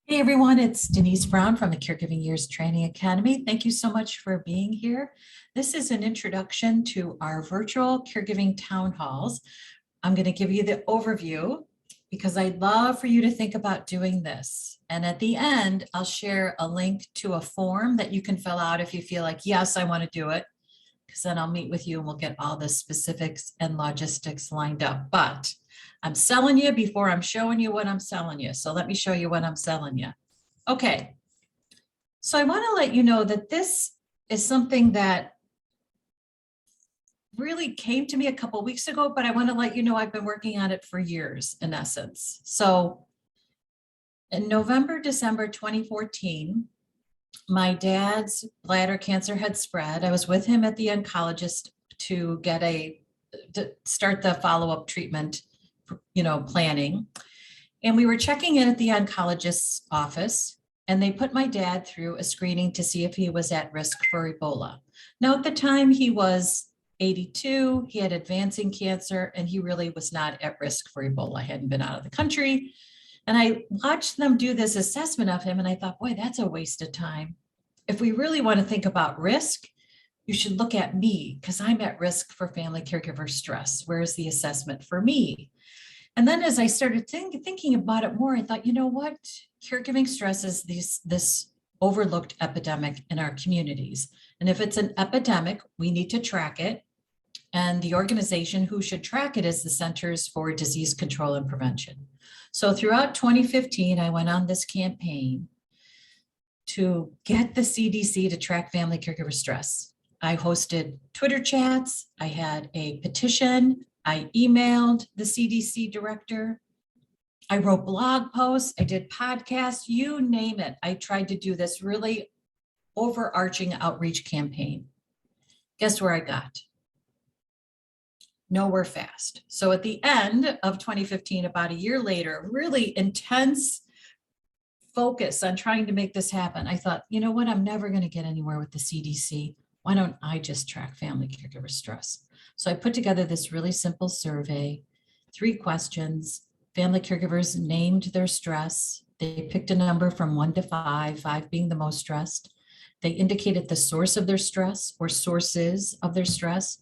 Hey everyone, it's Denise Brown from the Caregiving Years Training Academy. Thank you so much for being here. This is an introduction to our virtual caregiving town halls. I'm going to give you the overview because I'd love for you to think about doing this. And at the end, I'll share a link to a form that you can fill out if you feel like, yes, I want to do it, because then I'll meet with you and we'll get all the specifics and logistics lined up. But I'm selling you before I'm showing you what I'm selling you. So let me show you what I'm selling you. Okay. So I want to let you know that this is something that really came to me a couple of weeks ago, but I want to let you know I've been working on it for years in essence. So in November, December 2014, my dad's bladder cancer had spread. I was with him at the oncologist to start the follow-up treatment, planning. And we were checking in at the oncologist's office, and they put my dad through a screening to see if he was at risk for Ebola. Now, at the time, he was 82, he had advancing cancer, and he really was not at risk for Ebola, hadn't been out of the country. And I watched them do this assessment of him, and I thought, boy, that's a waste of time. If we really want to think about risk, you should look at me, because I'm at risk for family caregiver stress. Where's the assessment for me? And then as I started thinking about it more, I thought, you know what? Caregiving stress is this overlooked epidemic in our communities. And if it's an epidemic, we need to track it. And the organization who should track it is the Centers for Disease Control and Prevention. So throughout 2015, I went on this campaign to get the CDC to track family caregiver stress. I hosted Twitter chats. I had a petition. I emailed the CDC director. I wrote blog posts. I did podcasts, you name it. I tried to do this really overarching outreach campaign. Guess where I got? Nowhere fast. So at the end of 2015, about a year later, really intense focus on trying to make this happen. I thought, you know what? I'm never going to get anywhere with the CDC. Why don't I just track family caregiver stress? So I put together this really simple survey, 3 questions. Family caregivers named their stress. They picked a number from 1 to 5, 5 being the most stressed. They indicated the source of their stress or sources of their stress.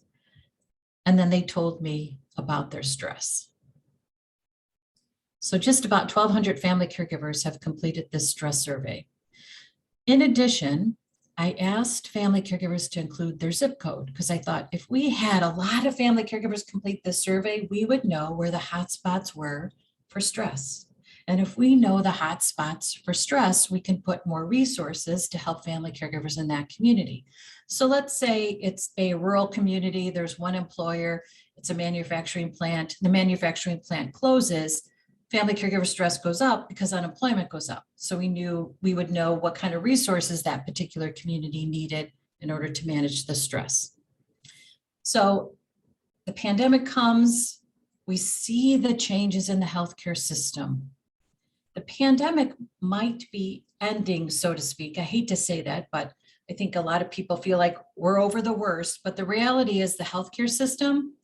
And then they told me about their stress. So just about 1,200 family caregivers have completed this stress survey. In addition, I asked family caregivers to include their zip code because I thought if we had a lot of family caregivers complete this survey, we would know where the hot spots were for stress. And if we know the hot spots for stress, we can put more resources to help family caregivers in that community. So let's say it's a rural community, there's one employer, it's a manufacturing plant, the manufacturing plant closes, family caregiver stress goes up because unemployment goes up. So we would know what kind of resources that particular community needed in order to manage the stress. So the pandemic comes, we see the changes in the healthcare system. The pandemic might be ending, so to speak. I hate to say that, but I think a lot of people feel like we're over the worst, but the reality is the healthcare system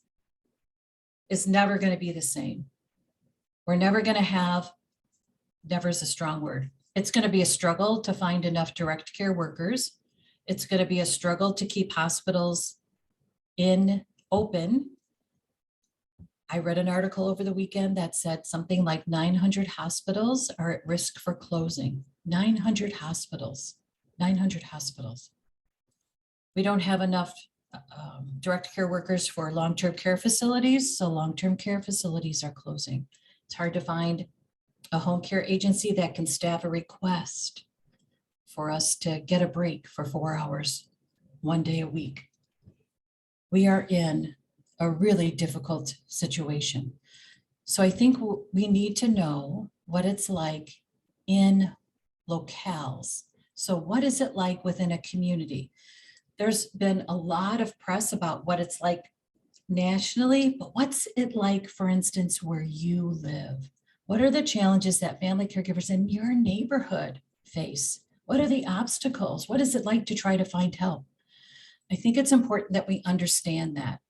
is never going to be the same. We're never going to have, never is a strong word. It's going to be a struggle to find enough direct care workers. It's going to be a struggle to keep hospitals open. I read an article over the weekend that said something like 900 hospitals are at risk for closing. 900 hospitals. 900 hospitals. We don't have enough direct care workers for long-term care facilities, so long-term care facilities are closing. It's hard to find a home care agency that can staff a request for us to get a break for 4 hours, 1 day a week. We are in a really difficult situation. So I think we need to know what it's like in locales. So what is it like within a community? There's been a lot of press about what it's like nationally, but what's it like, for instance, where you live? What are the challenges that family caregivers in your neighborhood face? What are the obstacles? What is it like to try to find help? I think it's important that we understand that.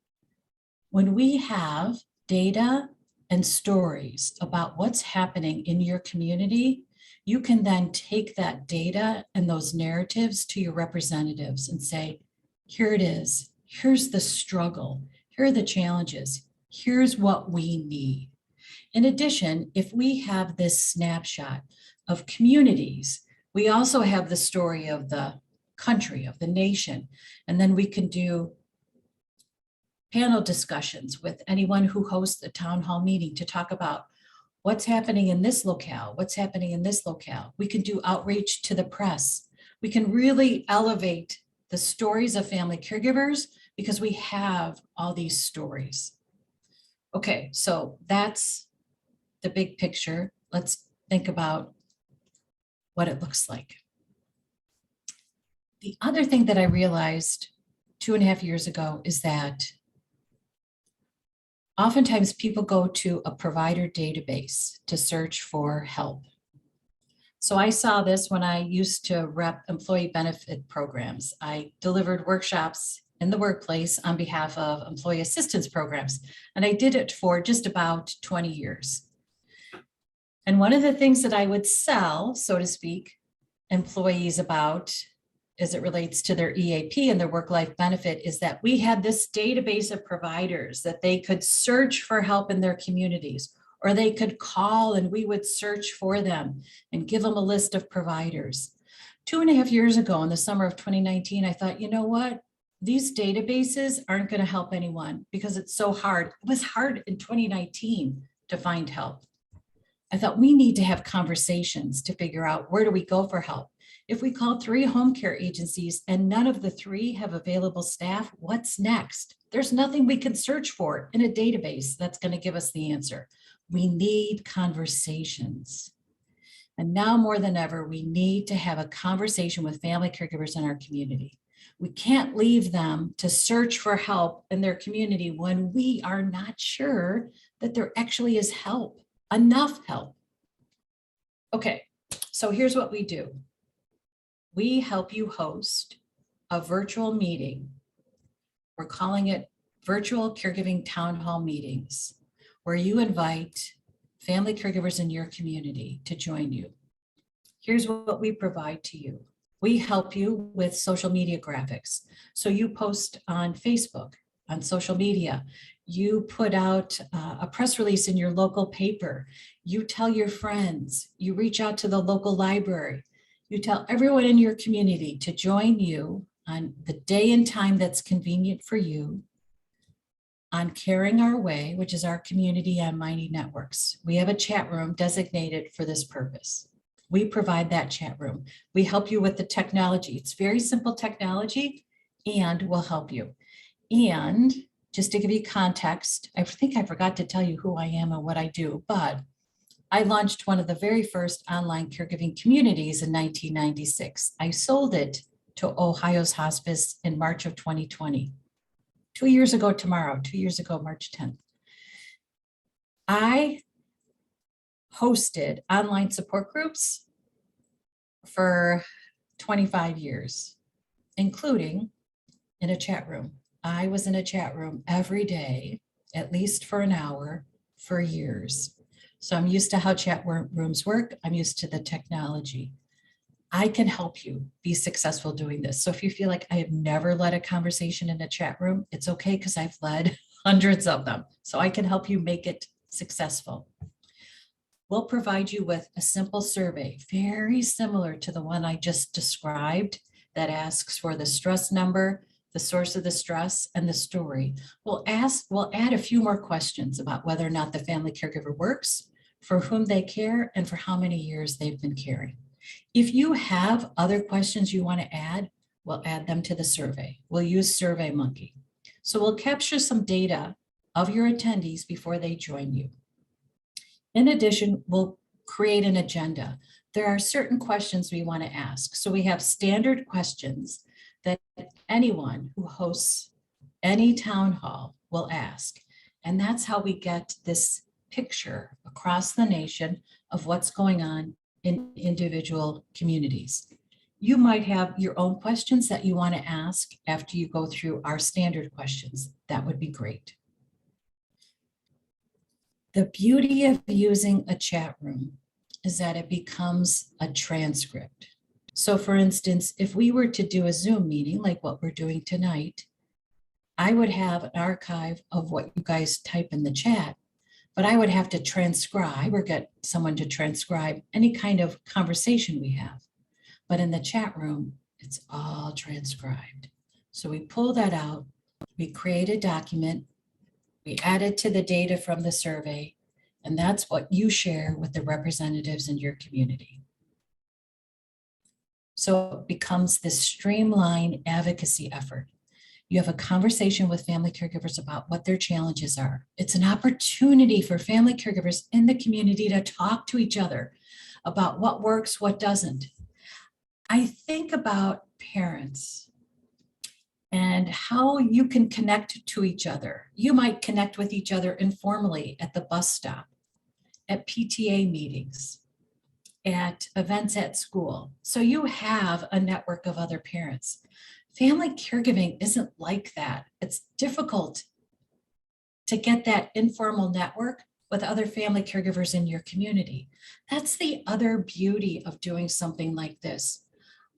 When we have data and stories about what's happening in your community, You can then take that data and those narratives to your representatives and say, here it is. Here's the struggle. Here are the challenges. Here's what we need. In addition, if we have this snapshot of communities, we also have the story of the country, of the nation, and then we can do panel discussions with anyone who hosts a town hall meeting to talk about what's happening in this locale, what's happening in this locale. We can do outreach to the press. We can really elevate the stories of family caregivers because we have all these stories. Okay, so that's the big picture. Let's think about what it looks like. The other thing that I realized 2.5 years ago is that oftentimes people go to a provider database to search for help. So I saw this when I used to rep employee benefit programs. I delivered workshops in the workplace on behalf of employee assistance programs, and I did it for just about 20 years. And one of the things that I would sell, so to speak, employees about as it relates to their EAP and their work-life benefit is that we had this database of providers that they could search for help in their communities, or they could call and we would search for them and give them a list of providers. 2.5 years ago, in the summer of 2019, I thought, you know what? These databases aren't going to help anyone because it's so hard. It was hard in 2019 to find help. I thought we need to have conversations to figure out where do we go for help. If we call 3 home care agencies and none of the 3 have available staff, what's next? There's nothing we can search for in a database that's going to give us the answer. We need conversations. And now more than ever, we need to have a conversation with family caregivers in our community. We can't leave them to search for help in their community when we are not sure that there actually is help, enough help. Okay, so here's what we do. We help you host a virtual meeting. We're calling it Virtual Caregiving Town Hall meetings, where you invite family caregivers in your community to join you. Here's what we provide to you. We help you with social media graphics. So you post on Facebook, on social media, you put out a press release in your local paper, you tell your friends, you reach out to the local library, you tell everyone in your community to join you on the day and time that's convenient for you on Caring Our Way, which is our community on Mighty Networks. We have a chat room designated for this purpose. We provide that chat room. We help you with the technology. It's very simple technology and we'll help you. And just to give you context, I think I forgot to tell you who I am and what I do, but I launched one of the very first online caregiving communities in 1996. I sold it to Ohio's Hospice in March of 2020. 2 years ago tomorrow, 2 years ago, March 10th. I hosted online support groups for 25 years, including in a chat room. I was in a chat room every day, at least for an hour, for years. So I'm used to how chat rooms work. I'm used to the technology. I can help you be successful doing this. So if you feel like I have never led a conversation in a chat room, it's okay because I've led hundreds of them. So I can help you make it successful. We'll provide you with a simple survey, very similar to the one I just described, that asks for the stress number, the source of the stress, and the story. We'll add a few more questions about whether or not the family caregiver works, for whom they care, and for how many years they've been caring. If you have other questions you want to add, we'll add them to the survey. We'll use SurveyMonkey. So we'll capture some data of your attendees before they join you. In addition, we'll create an agenda. There are certain questions we want to ask. So we have standard questions that anyone who hosts any town hall will ask. And that's how we get this picture across the nation of what's going on in individual communities. You might have your own questions that you want to ask after you go through our standard questions. That would be great. The beauty of using a chat room is that it becomes a transcript. So for instance, if we were to do a Zoom meeting like what we're doing tonight, I would have an archive of what you guys type in the chat, but I would have to transcribe or get someone to transcribe any kind of conversation we have. But in the chat room, it's all transcribed. So we pull that out, we create a document, we add it to the data from the survey, and that's what you share with the representatives in your community. So it becomes this streamlined advocacy effort. You have a conversation with family caregivers about what their challenges are. It's an opportunity for family caregivers in the community to talk to each other about what works, what doesn't. I think about parents and how you can connect to each other. You might connect with each other informally at the bus stop, at PTA meetings, at events at school. So you have a network of other parents. Family caregiving isn't like that. It's difficult to get that informal network with other family caregivers in your community. That's the other beauty of doing something like this.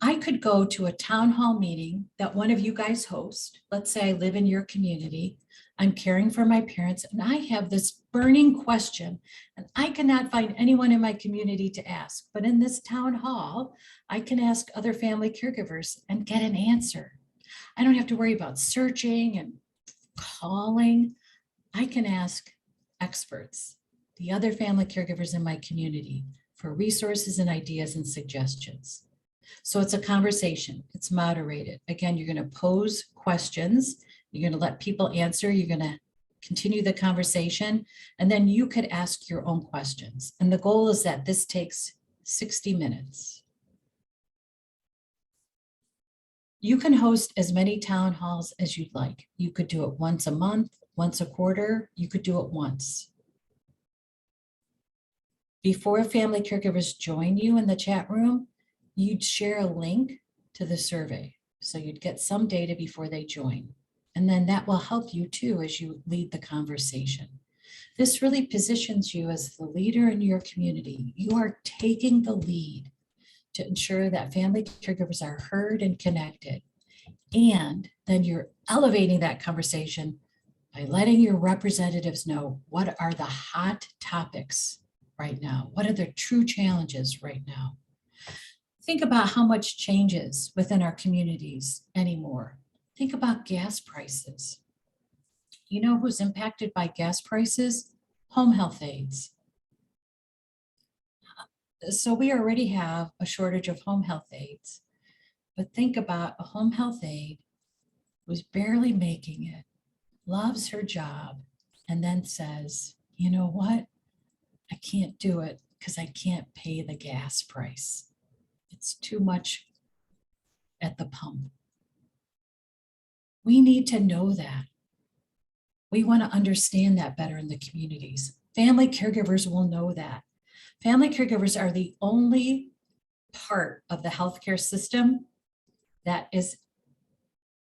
I could go to a town hall meeting that one of you guys host. Let's say I live in your community. I'm caring for my parents and I have this burning question and I cannot find anyone in my community to ask. But in this town hall, I can ask other family caregivers and get an answer. I don't have to worry about searching and calling. I can ask experts, the other family caregivers in my community, for resources and ideas and suggestions. So it's a conversation, it's moderated. Again, you're going to pose questions, you're going to let people answer, you're going to continue the conversation, and then you could ask your own questions. And the goal is that this takes 60 minutes. You can host as many town halls as you'd like. You could do it once a month, once a quarter, you could do it once. Before family caregivers join you in the chat room, you'd share a link to the survey. So you'd get some data before they join. And then that will help you too as you lead the conversation. This really positions you as the leader in your community. You are taking the lead to ensure that family caregivers are heard and connected. And then you're elevating that conversation by letting your representatives know what are the hot topics right now. What are the true challenges right now? Think about how much changes within our communities anymore. Think about gas prices. You know who's impacted by gas prices? Home health aides. So we already have a shortage of home health aides, but think about a home health aide who's barely making it, loves her job, and then says, you know what? I can't do it because I can't pay the gas price. It's too much at the pump. We need to know that. We want to understand that better in the communities. Family caregivers will know that. Family caregivers are the only part of the healthcare system that is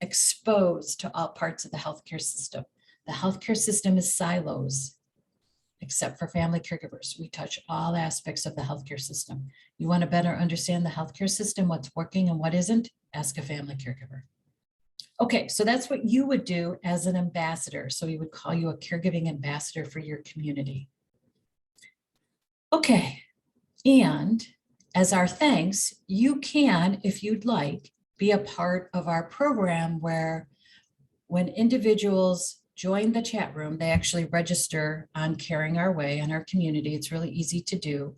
exposed to all parts of the healthcare system. The healthcare system is silos, except for family caregivers. We touch all aspects of the healthcare system. You want to better understand the healthcare system, what's working and what isn't? Ask a family caregiver. Okay, so that's what you would do as an ambassador. So we would call you a caregiving ambassador for your community. Okay, and as our thanks, you can, if you'd like, be a part of our program where when individuals join the chat room, they actually register on Caring Our Way in our community. It's really easy to do.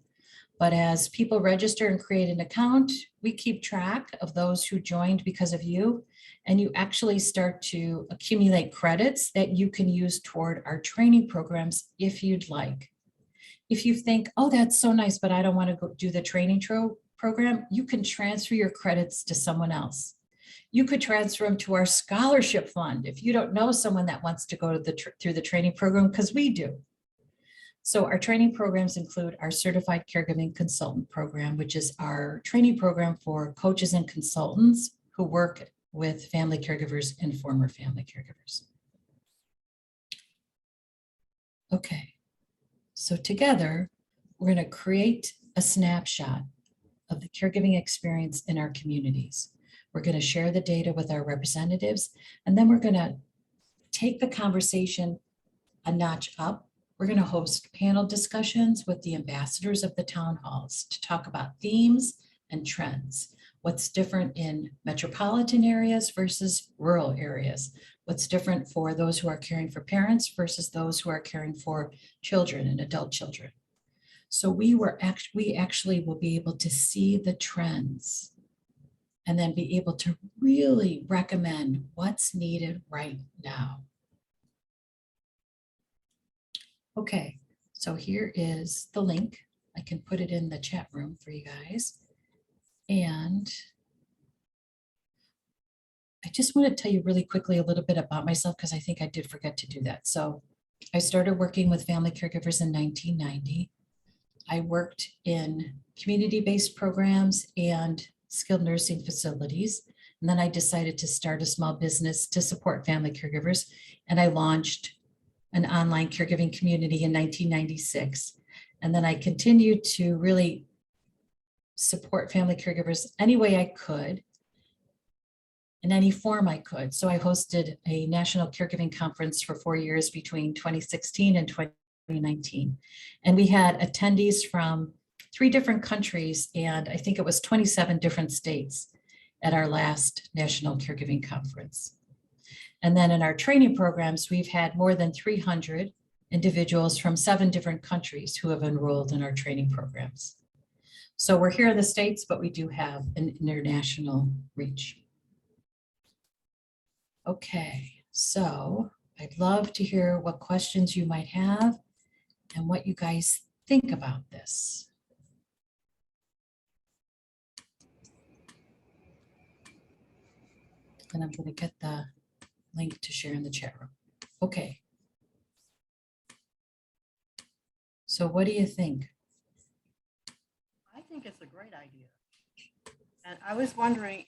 But as people register and create an account, we keep track of those who joined because of you, and you actually start to accumulate credits that you can use toward our training programs if you'd like. If you think, oh, that's so nice, but I don't want to go do the training program, you can transfer your credits to someone else. You could transfer them to our scholarship fund if you don't know someone that wants to go to through the training program, because we do. So our training programs include our Certified Caregiving Consultant Program, which is our training program for coaches and consultants who work with family caregivers and former family caregivers. Okay, so together we're going to create a snapshot of the caregiving experience in our communities. We're going to share the data with our representatives, and then we're going to take the conversation a notch up. We're going to host panel discussions with the ambassadors of the town halls to talk about themes and trends. What's different in metropolitan areas versus rural areas? What's different for those who are caring for parents versus those who are caring for children and adult children? So we actually will be able to see the trends and then be able to really recommend what's needed right now. Okay, so here is the link. I can put it in the chat room for you guys. And I just want to tell you really quickly a little bit about myself because I think I did forget to do that. So I started working with family caregivers in 1990. I worked in community-based programs and skilled nursing facilities. And then I decided to start a small business to support family caregivers. And I launched an online caregiving community in 1996. And then I continued to really support family caregivers any way I could, in any form I could. So I hosted a national caregiving conference for 4 years between 2016 and 2019. And we had attendees from 3 different countries, and I think it was 27 different states at our last national caregiving conference. And then in our training programs, we've had more than 300 individuals from 7 different countries who have enrolled in our training programs. So we're here in the States, but we do have an international reach. Okay, so I'd love to hear what questions you might have and what you guys think about this. And I'm going to get the link to share in the chat room. Okay. So what do you think? I think it's a great idea. And I was wondering,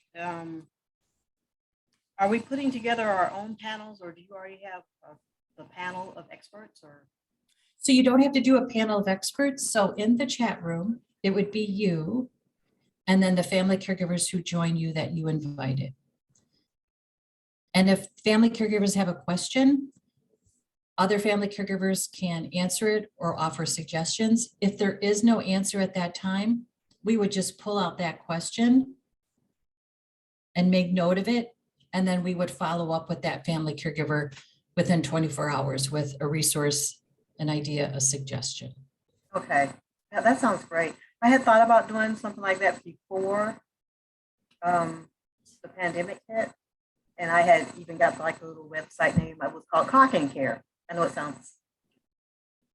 are we putting together our own panels, or do you already have the panel of experts? Or so you don't have to do a panel of experts. So in the chat room, it would be you and then the family caregivers who join you that you invited. And if family caregivers have a question, other family caregivers can answer it or offer suggestions. If there is no answer at that time, we would just pull out that question and make note of it. And then we would follow up with that family caregiver within 24 hours with a resource, an idea, a suggestion. Okay, yeah, that sounds great. I had thought about doing something like that before the pandemic hit. And I had even got like a little website name. It was called Cock and Care. I know it sounds,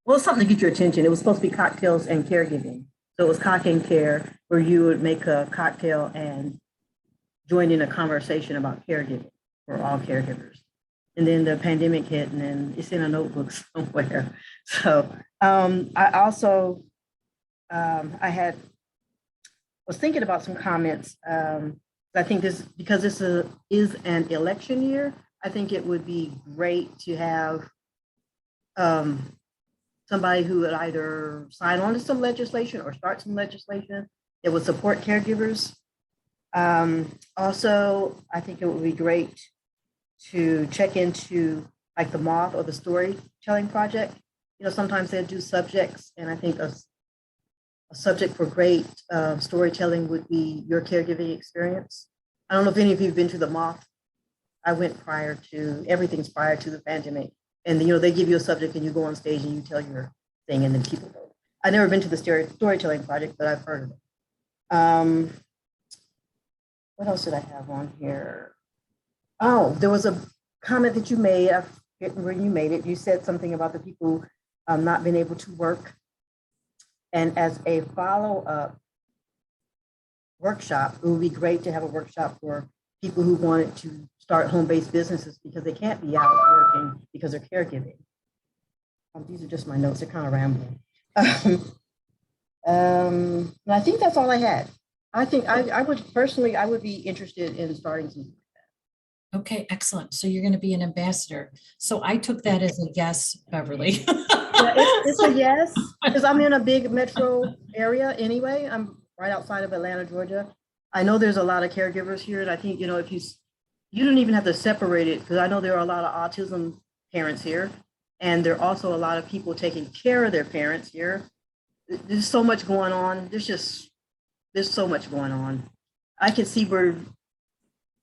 well, it's something to get your attention. It was supposed to be cocktails and caregiving. So it was Cock and Care, where you would make a cocktail and join in a conversation about caregiving for all caregivers. And then the pandemic hit, and then it's in a notebook somewhere. So I also, I was thinking about some comments. I think this, because this is an election year, I think it would be great to have somebody who would either sign on to some legislation or start some legislation that would support caregivers. Also, I think it would be great to check into like the Moth or the Storytelling Project. You know, sometimes they do subjects, and I think a subject for great storytelling would be your caregiving experience. I don't know if any of you have been to the Moth. I went everything's prior to the pandemic. And you know, they give you a subject and you go on stage and you tell your thing and then people go. I've never been to the Storytelling Project, but I've heard of it. What else did I have on here? Oh, there was a comment that you made, I forget where you made it. You said something about the people not being able to work. And as a follow-up workshop, it would be great to have a workshop for people who wanted to start home-based businesses because they can't be out working because they're caregiving. These are just my notes, they're kind of rambling. And I think that's all I had. I think I would personally, I would be interested in starting something like that. Okay, excellent. So you're going to be an ambassador. So I took that as a yes, Beverly. Yeah, it's a yes, because I'm in a big metro area anyway. I'm right outside of Atlanta, Georgia. I know there's a lot of caregivers here, and I think, if you don't even have to separate it, because I know there are a lot of autism parents here, and there are also a lot of people taking care of their parents here. There's so much going on. There's so much going on. I can see where,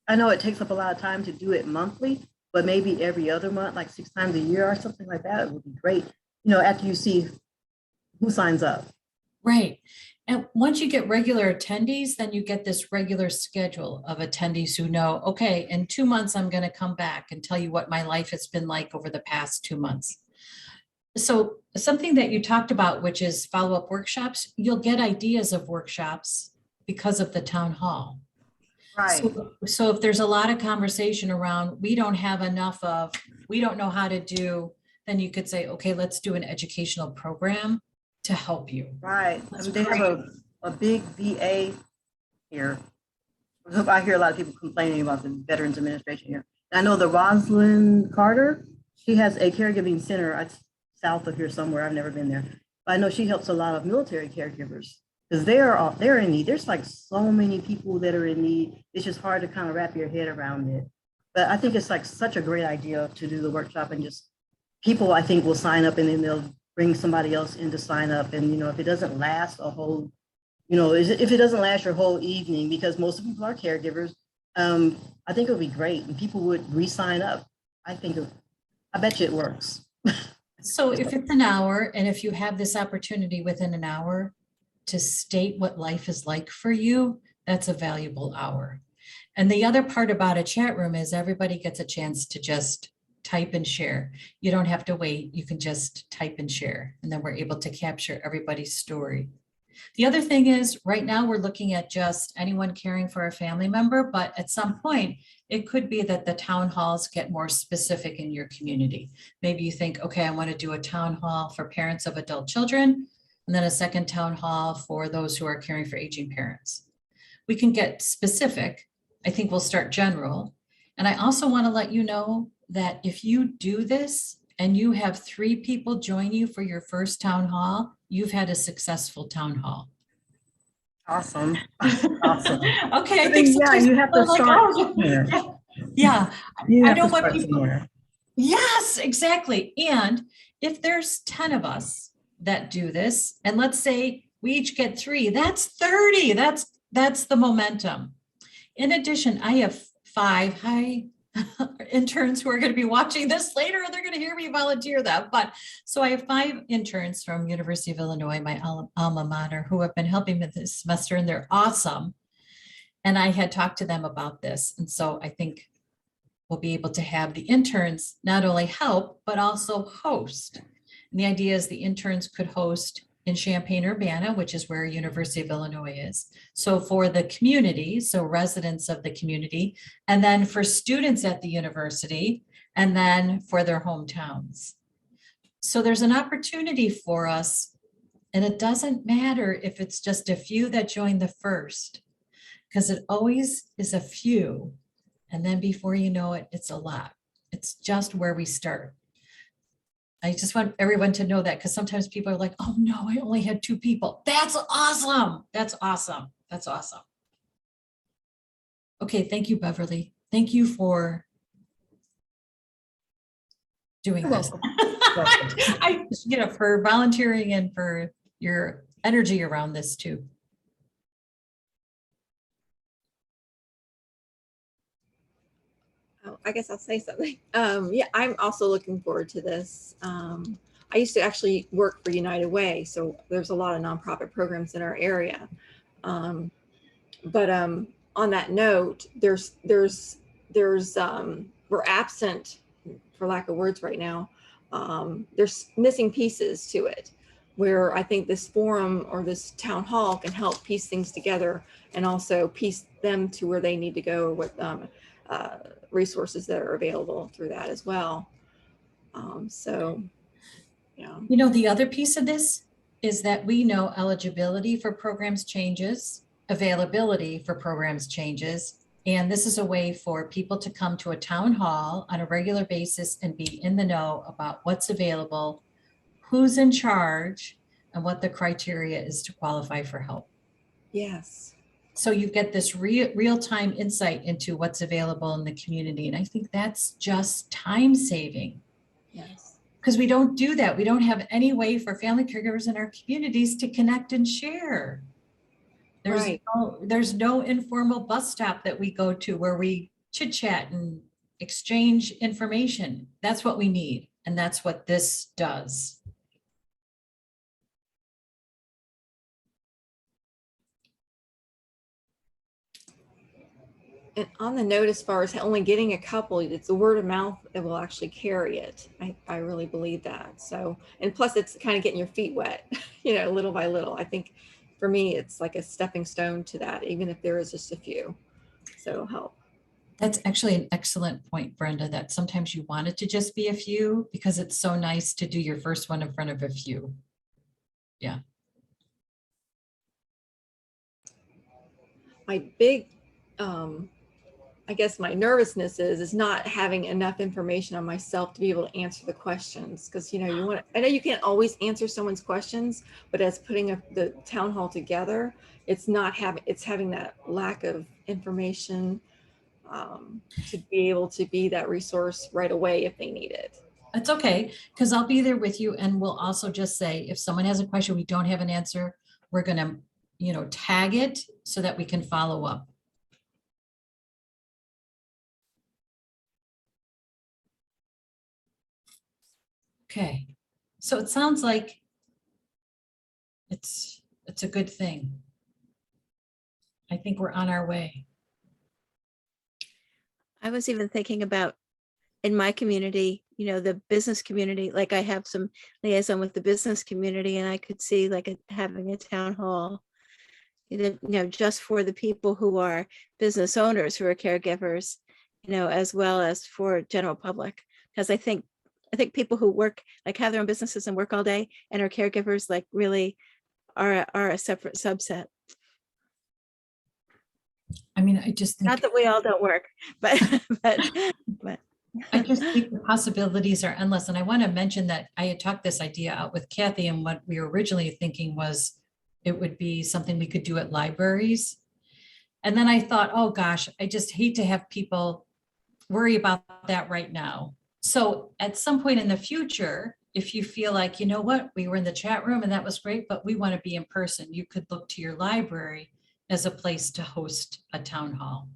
I know it takes up a lot of time to do it monthly, but maybe every other month, like 6 times a year or something like that, would be great. After you see who signs up. Right. And once you get regular attendees, then you get this regular schedule of attendees who know, okay, in 2 months, I'm going to come back and tell you what my life has been like over the past 2 months. So something that you talked about, which is follow-up workshops, you'll get ideas of workshops because of the town hall. Right. So if there's a lot of conversation around, we don't have enough of, we don't know how to do, then you could say, okay, let's do an educational program to help you. Right. That's They have a big VA here. I hear a lot of people complaining about the Veterans Administration here. And I know the Rosalind Carter, she has a caregiving center south of here somewhere. I've never been there. But I know she helps a lot of military caregivers because they're in need. There's like so many people that are in need. It's just hard to kind of wrap your head around it. But I think it's like such a great idea to do the workshop, and just people I think will sign up, and then they'll bring somebody else in to sign up. And, if it doesn't last a whole, if it doesn't last your whole evening, because most of people are caregivers, I think it would be great, and people would re-sign up. I bet you it works. So if it's an hour, and if you have this opportunity within an hour to state what life is like for you, that's a valuable hour. And the other part about a chat room is everybody gets a chance to just type and share. You don't have to wait. You can just type and share, and then we're able to capture everybody's story. The other thing is, right now we're looking at just anyone caring for a family member, but at some point it could be that the town halls get more specific in your community. Maybe you think, okay, I want to do a town hall for parents of adult children, and then a second town hall for those who are caring for aging parents. We can get specific. I think we'll start general. And I also want to let you know that if you do this and you have 3 people join you for your first town hall, you've had a successful town hall. Awesome. Awesome. Okay. I mean, yeah, you have to start somewhere. Yeah. I don't want people. Somewhere. Yes, exactly. And if there's 10 of us that do this, and let's say we each get 3, that's 30. That's the momentum. In addition, I have 5 interns who are going to be watching this later, and they're going to hear me volunteer them. But so I have 5 interns from University of Illinois, my alma mater, who have been helping me this semester, and they're awesome. And I had talked to them about this. And so I think we'll be able to have the interns not only help, but also host. And the idea is the interns could host in Champaign-Urbana, which is where University of Illinois is. So for the community, so residents of the community, and then for students at the university, and then for their hometowns. So there's an opportunity for us, and it doesn't matter if it's just a few that join the first, because it always is a few. And then before you know it, it's a lot. It's just where we start. I just want everyone to know that, because sometimes people are like, oh no, I only had 2 people. That's awesome. That's awesome. That's awesome. Okay, thank you, Beverly. Thank you for doing this. For volunteering and for your energy around this too. Oh, I guess I'll say something. Yeah, I'm also looking forward to this. I used to actually work for United Way, so there's a lot of nonprofit programs in our area. But on that note, we're absent, for lack of words right now. There's missing pieces to it, where I think this forum or this town hall can help piece things together, and also piece them to where they need to go with resources that are available through that as well. So, yeah. The other piece of this is that we know eligibility for programs changes, availability for programs changes, and this is a way for people to come to a town hall on a regular basis and be in the know about what's available, who's in charge and what the criteria is to qualify for help. Yes. So you get this real-time insight into what's available in the community. And I think that's just time saving, Yes. because we don't do that. We don't have any way for family caregivers in our communities to connect and share. Right. There's no informal bus stop that we go to where we chit chat and exchange information. That's what we need. And that's what this does. And on the note, as far as only getting a couple, it's the word of mouth that will actually carry it. I really believe that. So, and plus it's kind of getting your feet wet, you know, little by little. I think for me, it's like a stepping stone to that, even if there is just a few. So it'll help. That's actually an excellent point, Brenda, that sometimes you want it to just be a few because it's so nice to do your first one in front of a few. Yeah. My big, I guess my nervousness is not having enough information on myself to be able to answer the questions. Because, you know, you want, I know you can't always answer someone's questions, but as putting the town hall together, it's having that lack of information to be able to be that resource right away if they need it. That's okay, because I'll be there with you, and we'll also just say, if someone has a question, we don't have an answer, we're gonna, you know, tag it so that we can follow up. Okay, so it sounds like it's a good thing. I think we're on our way. I was even thinking about in my community, you know, the business community, like I have some liaison with the business community, and I could see like having a town hall, you know, just for the people who are business owners, who are caregivers, you know, as well as for general public. Because I think people who work, like have their own businesses and work all day and are caregivers, like really are a separate subset. I mean, I just think, Not that we all don't work, but but I just think the possibilities are endless. And I want to mention that I had talked this idea out with Kathy, and what we were originally thinking was it would be something we could do at libraries. And then I thought, oh gosh, I just hate to have people worry about that right now. So at some point in the future, if you feel like, you know what, we were in the chat room and that was great, but we want to be in person, you could look to your library as a place to host a town hall.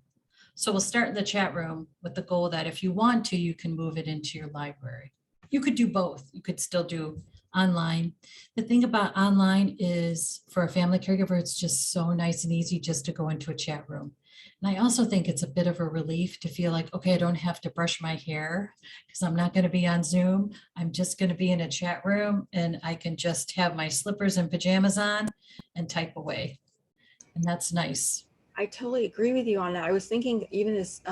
So we'll start in the chat room with the goal that if you want to, you can move it into your library. You could do both. You could still do online. The thing about online is for a family caregiver, it's just so nice and easy just to go into a chat room. And I also think it's a bit of a relief to feel like, okay, I don't have to brush my hair because I'm not going to be on Zoom. I'm just going to be in a chat room and I can just have my slippers and pajamas on and type away. And that's nice. I totally agree with you on that. I was thinking even as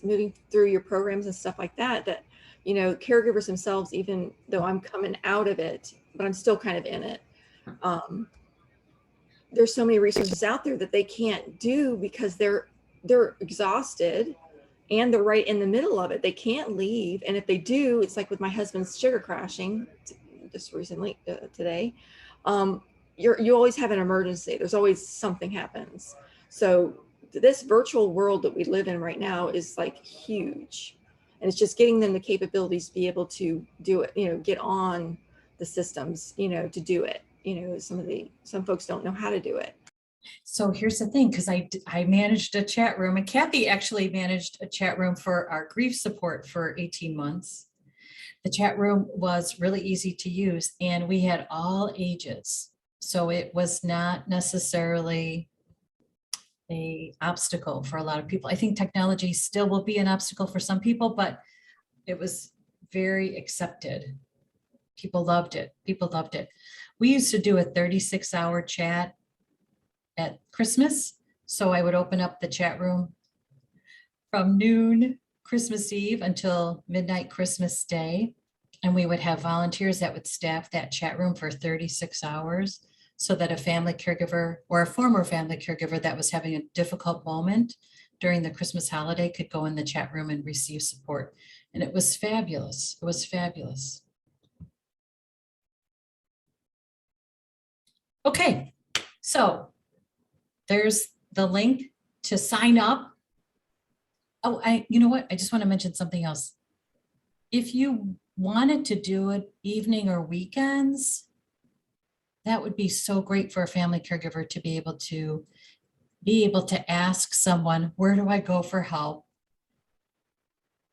moving through your programs and stuff like that, that, you know, caregivers themselves, even though I'm coming out of it, but I'm still kind of in it. There's so many resources out there that they can't do because they're exhausted and they're right in the middle of it. They can't leave. And if they do, it's like with my husband's sugar crashing just recently today. You always have an emergency. There's always something happens. So this virtual world that we live in right now is like huge. And it's just getting them the capabilities to be able to do it, you know, get on the systems, you know, to do it. You know, some folks don't know how to do it. So here's the thing, because I managed a chat room, and Kathy actually managed a chat room for our grief support for 18 months. The chat room was really easy to use, and we had all ages. So it was not necessarily an obstacle for a lot of people. I think technology still will be an obstacle for some people, but it was very accepted. People loved it. People loved it. We used to do a 36-hour chat at Christmas. So I would open up the chat room from noon Christmas Eve until midnight Christmas Day. And we would have volunteers that would staff that chat room for 36 hours so that a family caregiver or a former family caregiver that was having a difficult moment during the Christmas holiday could go in the chat room and receive support. And it was fabulous. It was fabulous. Okay, so there's the link to sign up. Oh, you know what? I just want to mention something else. If you wanted to do it evening or weekends, that would be so great for a family caregiver to be able to ask someone, where do I go for help?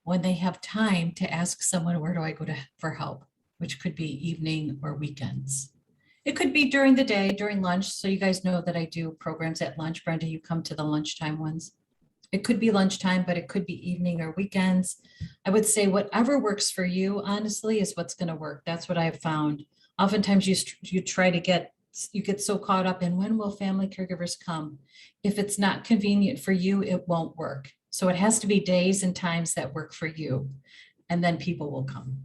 When they have time to ask someone, where do I go for help? Which could be evening or weekends. It could be during the day, during lunch. So you guys know that I do programs at lunch. Brenda, you come to the lunchtime ones. It could be lunchtime, but it could be evening or weekends. I would say whatever works for you, honestly, is what's going to work. That's what I've found. Oftentimes you try to get so caught up in when will family caregivers come. If it's not convenient for you, it won't work. So it has to be days and times that work for you, and then people will come.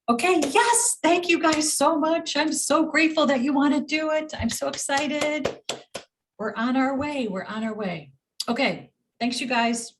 Okay, yes, thank you guys so much. I'm so grateful that you want to do it. I'm so excited. We're on our way. We're on our way. Okay, thanks you guys.